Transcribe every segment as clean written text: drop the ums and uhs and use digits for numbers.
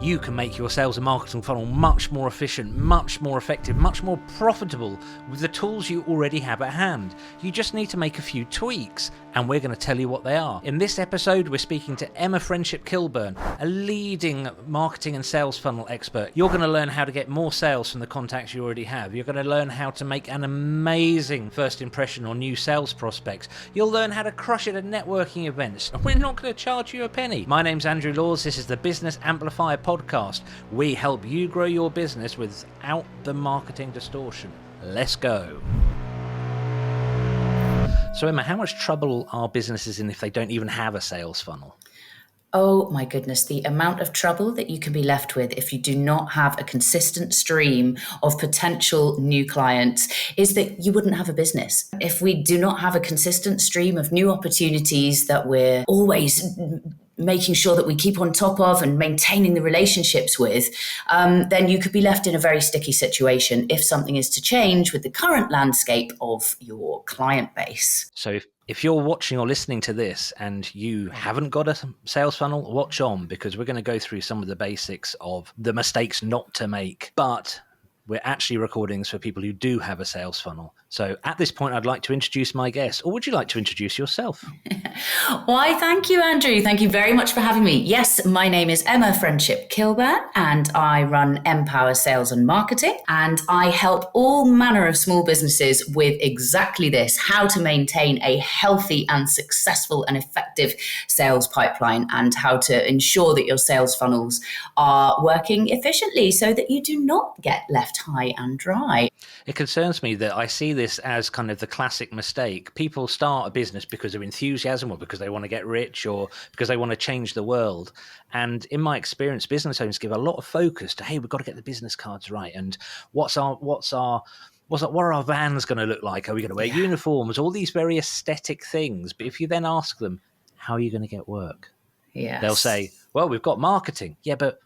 You can make your sales and marketing funnel much more efficient, much more effective, much more profitable with the tools you already have at hand. You just need to make a few tweaks, and we're going to tell you what they are. In this episode, we're speaking to Emma Friendship-Kilburn, a leading marketing and sales funnel expert. You're going to learn how to get more sales from the contacts you already have. You're going to learn how to make an amazing first impression on new sales prospects. You'll learn how to crush it at networking events. And we're not going to charge you a penny. My name's Andrew Laws. This is the Business Amplifier podcast. We help you grow your business without the marketing distortion. Let's go. So Emma, how much trouble are businesses in if they don't even have a sales funnel? Oh my goodness, the amount of trouble that you can be left with if you do not have a consistent stream of potential new clients is that you wouldn't have a business. If we do not have a consistent stream of new opportunities that we're always making sure that we keep on top of and maintaining the relationships with, then you could be left in a very sticky situation if something is to change with the current landscape of your client base. So if you're watching or listening to this and you haven't got a sales funnel, watch on, because we're going to go through some of the basics of the mistakes not to make. But we're actually recording this for people who do have a sales funnel. So at this point, I'd like to introduce my guest. Or would you like to introduce yourself? Why, thank you, Andrew. Thank you very much for having me. Yes, my name is Emma Friendship-Kilburn, and I run Empower Sales and Marketing. And I help all manner of small businesses with exactly this: how to maintain a healthy and successful and effective sales pipeline, and how to ensure that your sales funnels are working efficiently so that you do not get left high and dry. It concerns me that I see this as kind of the classic mistake. People start a business because of enthusiasm, or because they want to get rich, or because they want to change the world. And in my experience, business owners give a lot of focus to, hey, we've got to get the business cards right. And what are our vans going to look like? Are we going to wear uniforms? All these very aesthetic things. But if you then ask them, how are you going to get work? Yes. They'll say, well, we've got marketing. Yeah, but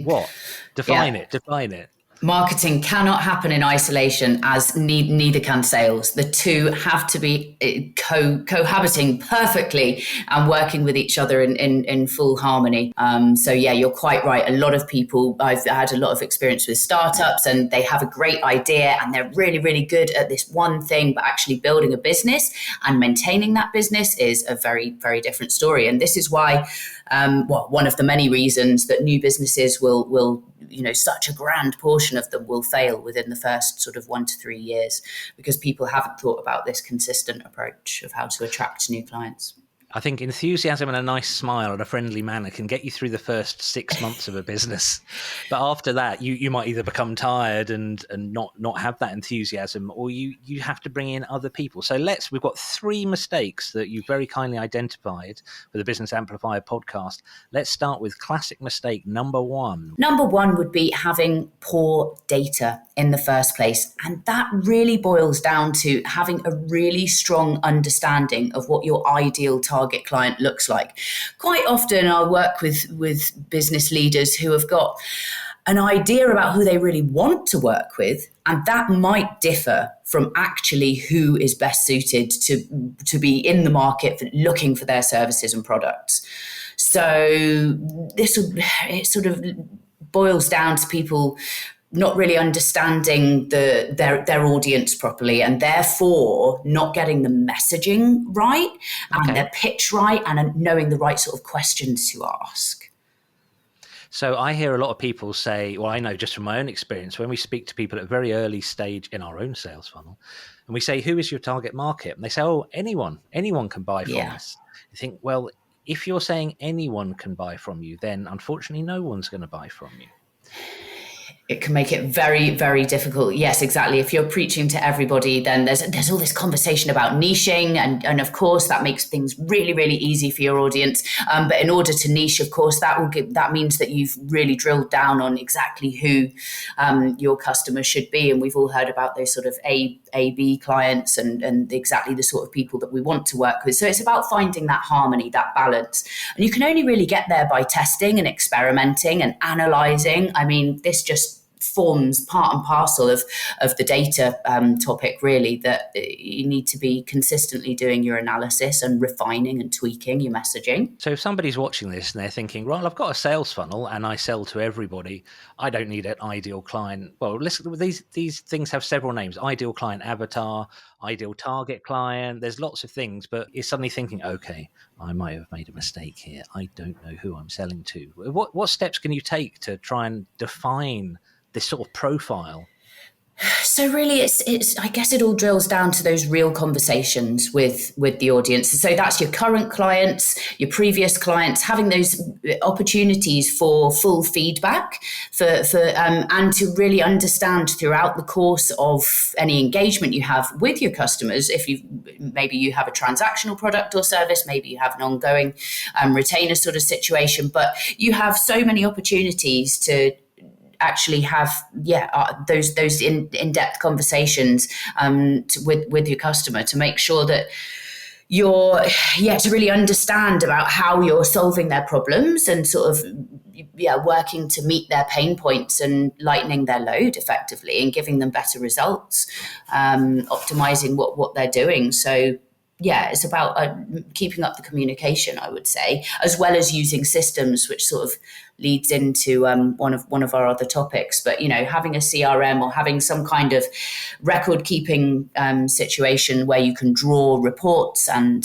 what? Define it. Marketing cannot happen in isolation, as neither can sales. The two have to be cohabiting perfectly and working with each other in full harmony. So yeah, you're quite right. A lot of people, I've had a lot of experience with startups, and they have a great idea and they're really, really good at this one thing, but actually building a business and maintaining that business is a very, very different story. And this is why, one of the many reasons that new businesses will such a grand portion of them will fail within the first sort of 1 to 3 years, because people haven't thought about this consistent approach of how to attract new clients. I think enthusiasm and a nice smile and a friendly manner can get you through the first 6 months of a business. But after that, you might either become tired and not have that enthusiasm, or you have to bring in other people. So we've got 3 mistakes that you very kindly identified for the Business Amplifier podcast. Let's start with classic mistake number 1. Number 1 would be having poor data in the first place. And that really boils down to having a really strong understanding of what your ideal target client looks like. Quite often I'll work with business leaders who have got an idea about who they really want to work with, and that might differ from actually who is best suited to be in the market for looking for their services and products. So it sort of boils down to people not really understanding their audience properly, and therefore not getting the messaging right and their pitch right, and knowing the right sort of questions to ask. So I hear a lot of people say, well, I know just from my own experience, when we speak to people at a very early stage in our own sales funnel, and we say, who is your target market? And they say, oh, anyone can buy from us. You think, well, if you're saying anyone can buy from you, then unfortunately no one's going to buy from you. It can make it very, very difficult. Yes, exactly. If you're preaching to everybody, then there's all this conversation about niching. And of course, that makes things really, really easy for your audience. But in order to niche, of course, that means that you've really drilled down on exactly who your customer should be. And we've all heard about those sort of A/B clients and exactly the sort of people that we want to work with. So it's about finding that harmony, that balance. And you can only really get there by testing and experimenting and analyzing. I mean, this just forms part and parcel of the data topic, really, that you need to be consistently doing your analysis and refining and tweaking your messaging. So if somebody's watching this and they're thinking, well, I've got a sales funnel and I sell to everybody, I don't need an ideal client. Well, listen, these things have several names: ideal client avatar, ideal target client. There's lots of things, but you're suddenly thinking, okay, I might have made a mistake here. I don't know who I'm selling to. What steps can you take to try and define this sort of profile? So really, it's I guess it all drills down to those real conversations with the audience. So that's your current clients, your previous clients, having those opportunities for full feedback, and to really understand throughout the course of any engagement you have with your customers. If maybe you have a transactional product or service, maybe you have an ongoing retainer sort of situation, but you have so many opportunities to actually have those in-depth conversations with your customer, to make sure that you're to really understand about how you're solving their problems and sort of working to meet their pain points and lightening their load effectively and giving them better results, optimizing what they're doing. So it's about keeping up the communication, I would say, as well as using systems, which sort of leads into one of our other topics. But having a CRM or having some kind of record keeping situation where you can draw reports and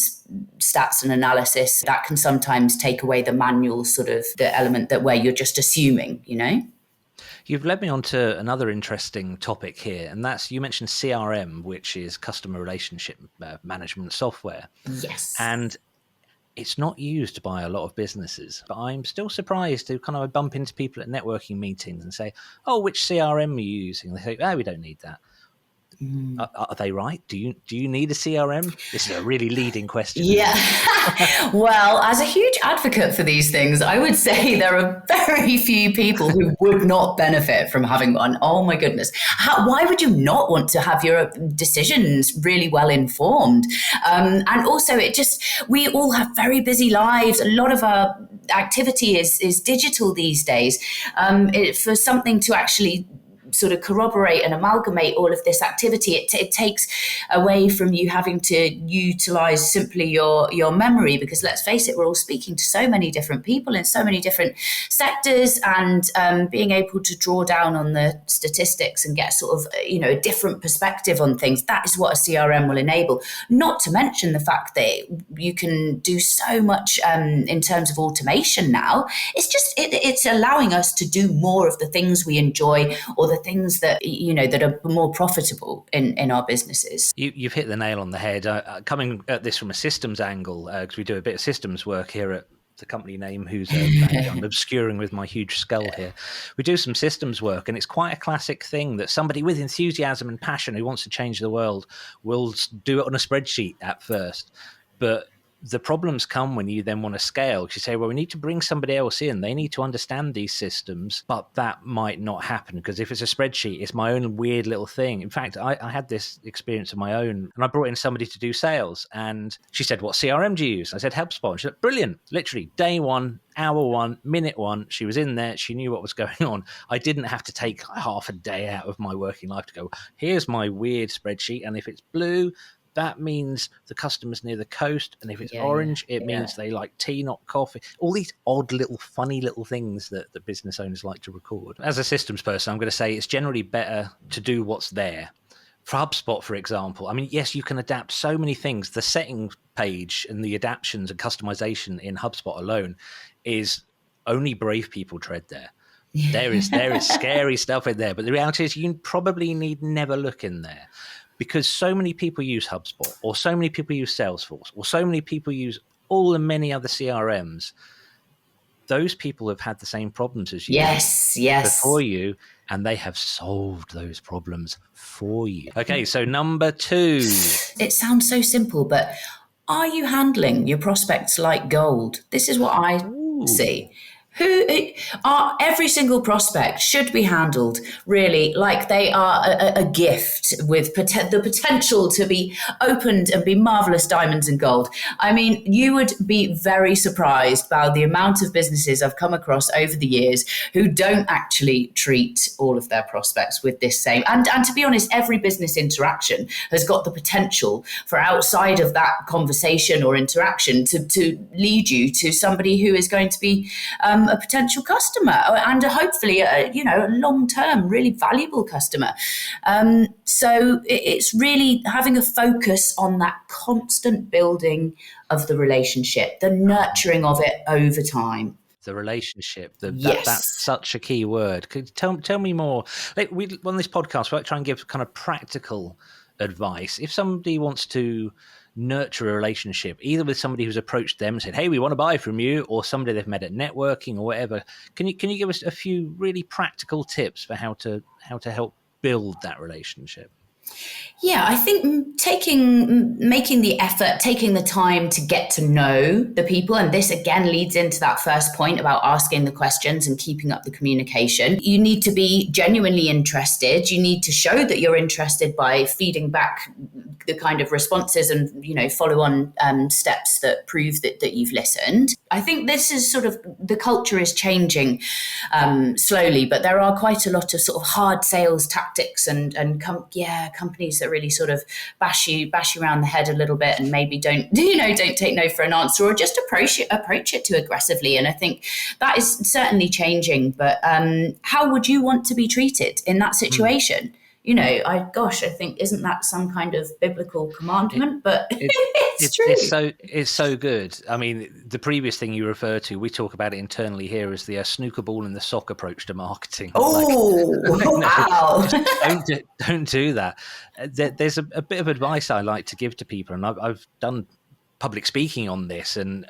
stats and analysis, that can sometimes take away the manual sort of the element that where you're just assuming. You've led me on to another interesting topic here, and that's, you mentioned CRM, which is customer relationship management software. Yes. And it's not used by a lot of businesses, but I'm still surprised to kind of bump into people at networking meetings and say, oh, which CRM are you using? And they say, we don't need that. Are they right? Do you need a CRM? This is a really leading question. Yeah. Well, as a huge advocate for these things, I would say there are very few people who would not benefit from having one. Oh my goodness. Why would you not want to have your decisions really well informed? And also we all have very busy lives. A lot of our activity is digital these days. For something to actually sort of corroborate and amalgamate all of this activity, it takes away from you having to utilize simply your memory, because let's face it, we're all speaking to so many different people in so many different sectors, and being able to draw down on the statistics and get sort of a different perspective on things, that is what a CRM will enable. Not to mention the fact that you can do so much in terms of automation now. It's allowing us to do more of the things we enjoy, or the things that that are more profitable in our businesses. You've hit the nail on the head. Coming at this from a systems angle, because we do a bit of systems work here at the company name, who's I'm obscuring with my huge skull here. We do some systems work, and it's quite a classic thing that somebody with enthusiasm and passion who wants to change the world will do it on a spreadsheet at first, but the problems come when you then want to scale, because you say, well, we need to bring somebody else in. They need to understand these systems, but that might not happen, because if it's a spreadsheet, it's my own weird little thing. In fact, I had this experience of my own, and I brought in somebody to do sales, and she said, what CRM do you use? I said, HubSpot. And she said, brilliant. Literally day one, hour one, minute one, she was in there. She knew what was going on. I didn't have to take half a day out of my working life to go, here's my weird spreadsheet, and if it's blue, that means the customer's near the coast. And if it's orange, it means they like tea, not coffee. All these odd little, funny little things that the business owners like to record. As a systems person, I'm going to say it's generally better to do what's there. For HubSpot, for example, I mean, yes, you can adapt so many things. The settings page and the adaptions and customization in HubSpot alone is only brave people tread there. There is scary stuff in there. But the reality is you probably need never look in there. Because so many people use HubSpot, or so many people use Salesforce, or so many people use all the many other CRMs. Those people have had the same problems as you before you, and they have solved those problems for you. Okay, so number 2. It sounds so simple, but are you handling your prospects like gold? This is what I see. who are every single prospect should be handled really like they are a gift with the potential to be opened and be marvelous diamonds and gold. I mean, you would be very surprised by the amount of businesses I've come across over the years who don't actually treat all of their prospects with this same. And to be honest, every business interaction has got the potential for outside of that conversation or interaction to lead you to somebody who is going to be a potential customer and hopefully a long-term, really valuable customer. So it's really having a focus on that constant building of the relationship, the nurturing of it over time. The relationship, yes. That's such a key word. Could tell me more? Like we on this podcast, we try and give kind of practical advice. If somebody wants to nurture a relationship, either with somebody who's approached them and said, "Hey, we want to buy from you," or somebody they've met at networking or whatever, can you give us a few really practical tips for how to help build that relationship? Yeah, I think making the effort, taking the time to get to know the people. And this again leads into that first point about asking the questions and keeping up the communication. You need to be genuinely interested. You need to show that you're interested by feeding back the kind of responses and, follow on steps that prove that you've listened. I think this is sort of, the culture is changing slowly, but there are quite a lot of sort of hard sales tactics and companies that really sort of bash you around the head a little bit and maybe don't take no for an answer, or just approach it too aggressively. And I think that is certainly changing. But how would you want to be treated in that situation? I think, isn't that some kind of biblical commandment? But it's true. It's so good. I mean, the previous thing you refer to, we talk about it internally here as the snooker ball in the sock approach to marketing. Wow. Don't do that. There's a bit of advice I like to give to people, and I've done public speaking on this, and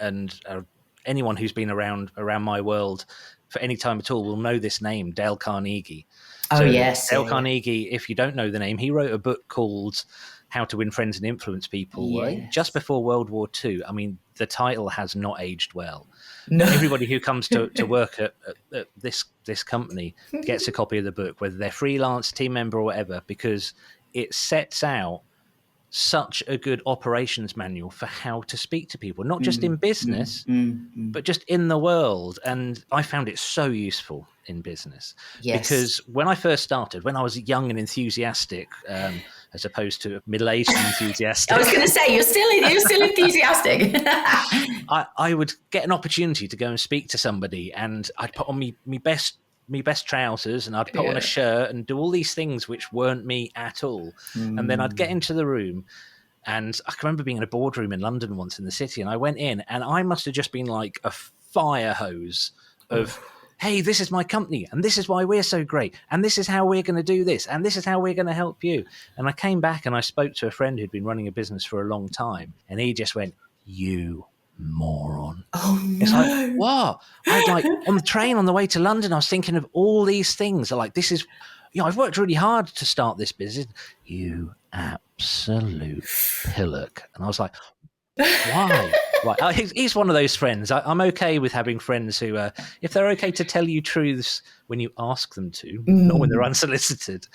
anyone who's been around my world for any time at all will know this name, Dale Carnegie. Oh, yes. Dale Carnegie, if you don't know the name, he wrote a book called How to Win Friends and Influence People just before World War II. I mean, the title has not aged well. No. Everybody who comes to work at this company gets a copy of the book, whether they're freelance, team member or whatever, because it sets out such a good operations manual for how to speak to people, not just in business, but just in the world. And I found it so useful in business because when I first started, when I was young and enthusiastic, as opposed to middle-aged and enthusiastic. I was going to say, you're still enthusiastic. I would get an opportunity to go and speak to somebody, and I'd put on me best trousers, and I'd put on a shirt and do all these things which weren't me at all. And then I'd get into the room, and I can remember being in a boardroom in London once in the city, and I went in and I must have just been like a fire hose of, hey, this is my company, and this is why we're so great, and this is how we're going to do this, and this is how we're going to help you. And I came back and I spoke to a friend who'd been running a business for a long time, and he just went, "You moron." Oh, no. It's like, what? I was like, on the train on the way to London, I was thinking of all these things. Like, this is, I've worked really hard to start this business. You absolute pillock. And I was like, why? Right. He's one of those friends. I'm okay with having friends who, if they're okay to tell you truths when you ask them to, not when they're unsolicited,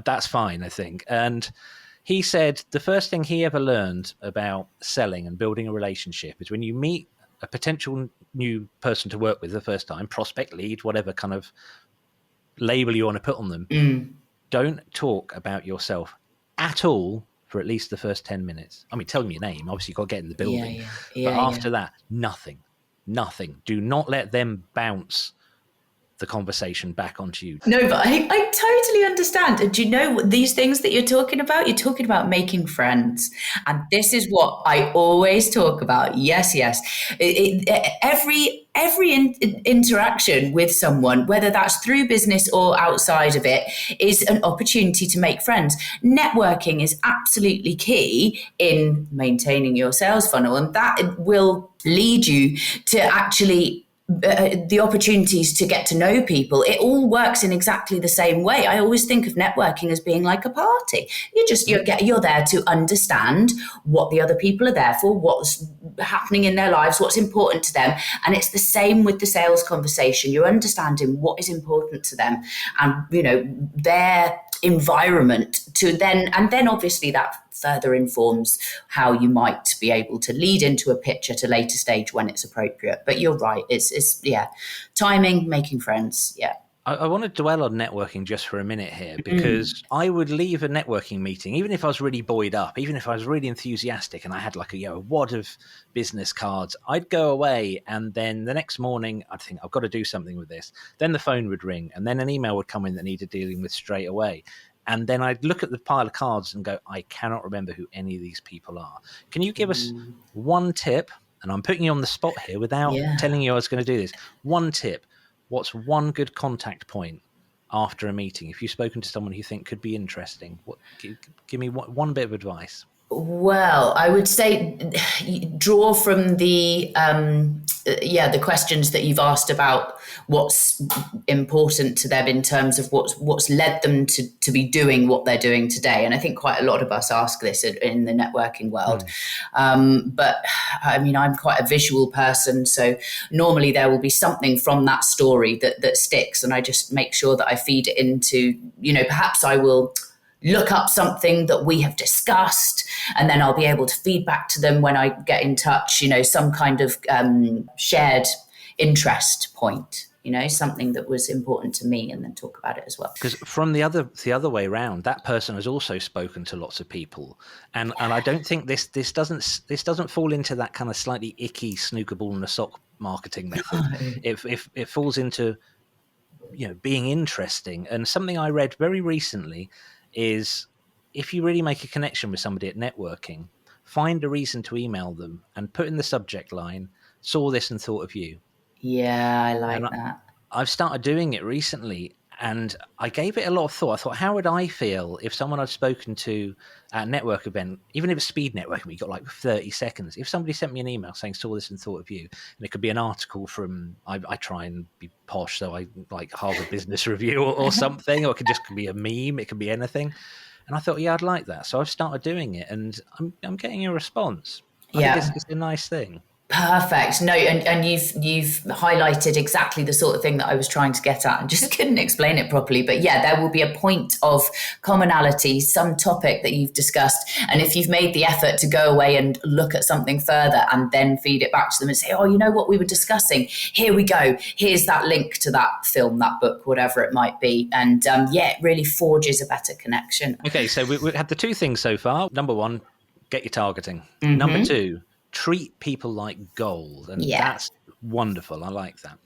that's fine, I think. And he said the first thing he ever learned about selling and building a relationship is when you meet a potential new person to work with the first time, prospect, lead, whatever kind of label you want to put on them, don't talk about yourself at all for at least the first 10 minutes. I mean, tell them your name. Obviously, you've got to get in the building. But after that, nothing. Do not let them bounce the conversation back onto you. No, but I totally understand. And do you know what these things that you're talking about? You're talking about making friends. And this is what I always talk about. Yes. Every interaction with someone, whether that's through business or outside of it, is an opportunity to make friends. Networking is absolutely key in maintaining your sales funnel. And that will lead you to actually the opportunities to get to know people. It all works in exactly the same way. I always think of networking as being like a party. You're there to understand what the other people are there for, happening in their lives, what's important to them. And it's the same with the sales conversation. You're understanding what is important to them and, their environment to then obviously that further informs how you might be able to lead into a pitch at a later stage when it's appropriate. But you're right. It's timing, making friends. Yeah. I want to dwell on networking just for a minute here, because I would leave a networking meeting, even if I was really buoyed up, even if I was really enthusiastic and I had like a wad of business cards, I'd go away and then the next morning I'd think, I've got to do something with this. Then the phone would ring and then an email would come in that needed dealing with straight away. And then I'd look at the pile of cards and go, I cannot remember who any of these people are. Can you give us one tip? And I'm putting you on the spot here without telling you I was going to do this. One tip. What's one good contact point after a meeting? If you've spoken to someone you think could be interesting, give me one bit of advice. Well, I would say draw from the questions that you've asked about what's important to them in terms of what's led them to be doing what they're doing today. And I think quite a lot of us ask this in the networking world. But I mean, I'm quite a visual person. So normally there will be something from that story that sticks. And I just make sure that I feed it into, perhaps I will look up something that we have discussed, and then I'll be able to feed back to them when I get in touch, some kind of shared interest point, something that was important to me, and then talk about it as well. Because from the other way around, that person has also spoken to lots of people, and I don't think this doesn't fall into that kind of slightly icky snooker ball in a sock marketing method. No. It falls into being interesting. And something I read very recently is, if you really make a connection with somebody at networking, find a reason to email them and put in the subject line, saw this and thought of you. Yeah, I like that. I've started doing it recently, and I gave it a lot of thought. I thought, how would I feel if someone I'd spoken to at a network event, even if it's speed networking, we got like 30 seconds, if somebody sent me an email saying, saw this and thought of you, and it could be an article from, I try and be posh, so I like Harvard Business Review or something, or it could just be a meme, it could be anything. And I thought, yeah, I'd like that. So I've started doing it, and I'm getting a response. I think it's a nice thing. Perfect. No, and you've highlighted exactly the sort of thing that I was trying to get at and just couldn't explain it properly. But yeah, there will be a point of commonality, some topic that you've discussed. And if you've made the effort to go away and look at something further and then feed it back to them and say, oh, you know what we were discussing? Here we go. Here's that link to that film, that book, whatever it might be. And it really forges a better connection. Okay, so we had the two things so far. Number one, get your targeting. Mm-hmm. Number two, treat people like gold. And that's wonderful. I like that.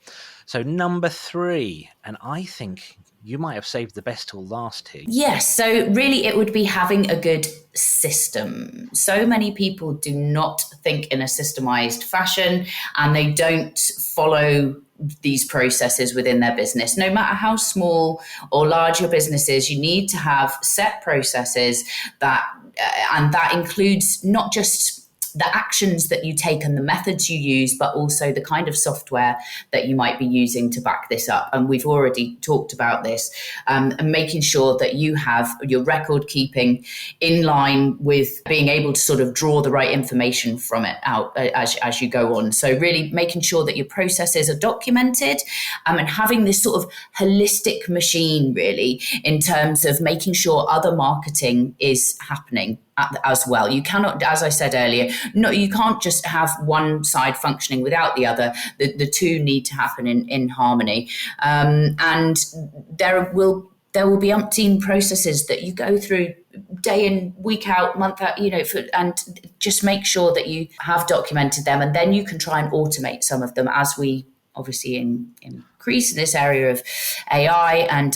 So number three, and I think you might have saved the best till last here. Yes. So really it would be having a good system. So many people do not think in a systemized fashion, and they don't follow these processes within their business. No matter how small or large your business is, you need to have set processes and that includes not just the actions that you take and the methods you use, but also the kind of software that you might be using to back this up. And we've already talked about this, and making sure that you have your record keeping in line with being able to sort of draw the right information from it out as you go on. So really making sure that your processes are documented, and having this sort of holistic machine really in terms of making sure other marketing is happening as well. You cannot, as I said earlier, you can't just have one side functioning without the other. The two need to happen in harmony. And there will be umpteen processes that you go through day in, week out, month out, and just make sure that you have documented them, and then you can try and automate some of them as we obviously increase in this area of AI and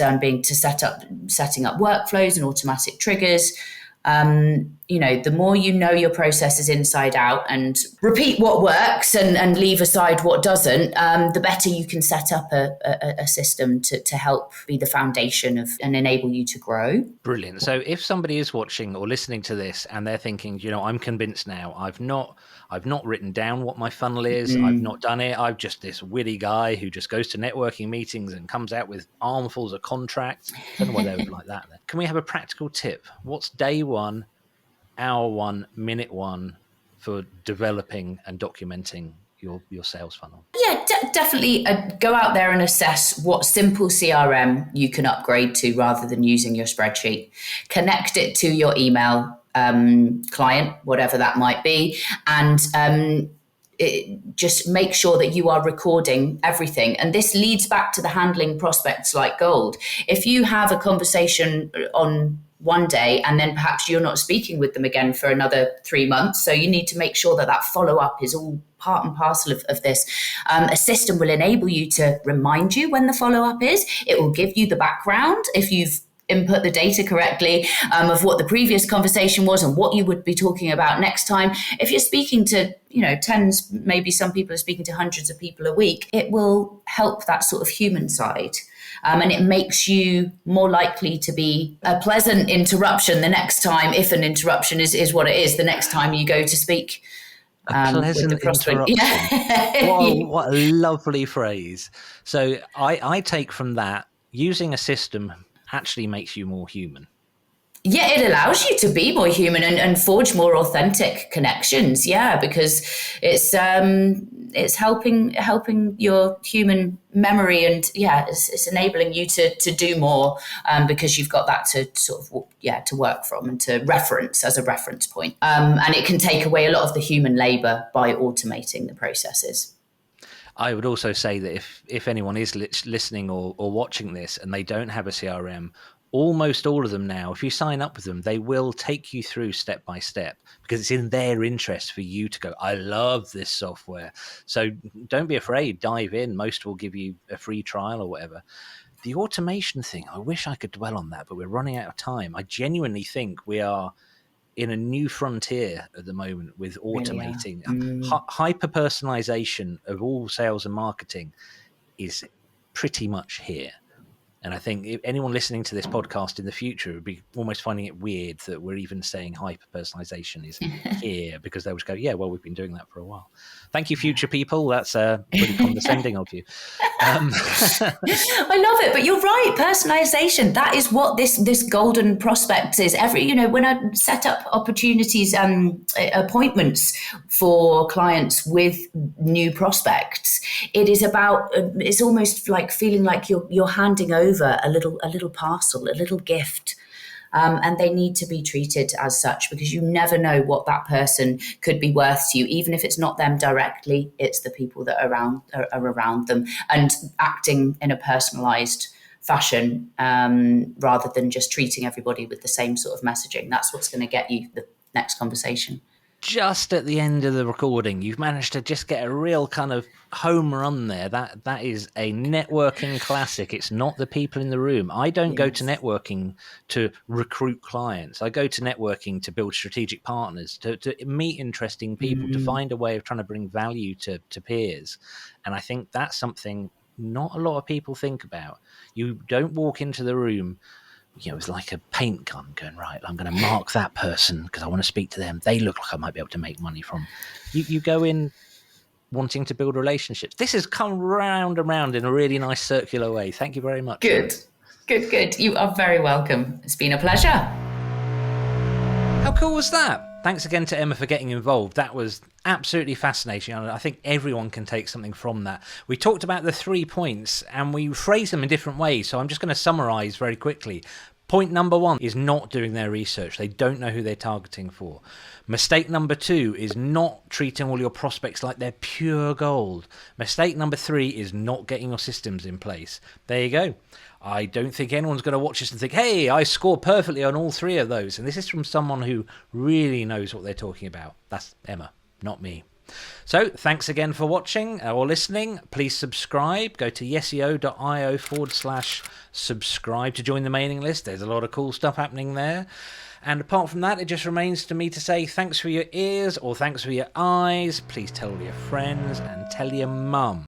setting up workflows and automatic triggers. The more you know your processes inside out and repeat what works and leave aside what doesn't, the better you can set up a system to help be the foundation of and enable you to grow. Brilliant. So if somebody is watching or listening to this and they're thinking, I'm convinced now, I've not written down what my funnel is. I've not done it. I'm just this witty guy who just goes to networking meetings and comes out with armfuls of contracts. I don't know why they would like that. Can we have a practical tip? What's day one, hour one, minute one for developing and documenting your sales funnel? Yeah, definitely go out there and assess what simple CRM you can upgrade to rather than using your spreadsheet. Connect it to your email client, whatever that might be, and just make sure that you are recording everything. And this leads back to the handling prospects like gold. If you have a conversation on one day and then perhaps you're not speaking with them again for another 3 months, so you need to make sure that that follow-up is all part and parcel of this. A system will enable you to remind you when the follow-up is. It will give you the background if you've input the data correctly, of what the previous conversation was and what you would be talking about next time. If you're speaking to, tens, maybe some people are speaking to hundreds of people a week, it will help that sort of human side. And it makes you more likely to be a pleasant interruption the next time, if an interruption is what it is, the next time you go to speak. A pleasant interruption. Yeah. What a lovely phrase. So I take from that, using a system actually makes you more human. Yeah, it allows you to be more human and forge more authentic connections. Yeah, because it's helping your human memory, and it's enabling you to do more because you've got that to sort of to work from and to reference as a reference point. And it can take away a lot of the human labor by automating the processes. I would also say that if anyone is listening or watching this and they don't have a CRM, almost all of them now, if you sign up with them, they will take you through step by step, because it's in their interest for you to go, I love this software. So don't be afraid, dive in. Most will give you a free trial or whatever. The automation thing, I wish I could dwell on that, but we're running out of time. I genuinely think we are in a new frontier at the moment with automating. Hyper-personalization of all sales and marketing is pretty much here. And I think if anyone listening to this podcast in the future would be almost finding it weird that we're even saying hyper-personalization is here, because they would go, yeah, well, we've been doing that for a while. Thank you, future people. That's pretty condescending of you. I love it, but you're right. Personalization, that is what this golden prospect is. When I set up opportunities and appointments for clients with new prospects, it is about, it's almost like feeling like you're handing over a little parcel, a little gift. And they need to be treated as such, because you never know what that person could be worth to you. Even if it's not them directly, it's the people that are around them, and acting in a personalized fashion rather than just treating everybody with the same sort of messaging. That's what's going to get you the next conversation. Just at the end of the recording, you've managed to just get a real kind of home run there. That is a networking classic. It's not the people in the room. I don't go to networking to recruit clients. I go to networking to build strategic partners, to meet interesting people, to find a way of trying to bring value to peers. And I think that's something not a lot of people think about. You don't walk into the room, it's like a paint gun going, right, I'm going to mark that person because I want to speak to them. They look like I might be able to make money from. You go in wanting to build relationships. This has come round and round in a really nice circular way. Thank you very much. Good. You are very welcome. It's been a pleasure. How cool was that? Thanks again to Emma for getting involved. That was absolutely fascinating. I think everyone can take something from that. We talked about the 3 points and we phrased them in different ways. So I'm just going to summarize very quickly. Point number 1 is not doing their research. They don't know who they're targeting for. Mistake number 2 is not treating all your prospects like they're pure gold. Mistake number 3 is not getting your systems in place. There you go. I don't think anyone's going to watch this and think, hey, I scored perfectly on all 3 of those. And this is from someone who really knows what they're talking about. That's Emma, not me. So thanks again for watching or listening. Please subscribe. Go to yeseo.io/subscribe to join the mailing list. There's a lot of cool stuff happening there. And apart from that, it just remains to me to say thanks for your ears or thanks for your eyes. Please tell your friends and tell your mum.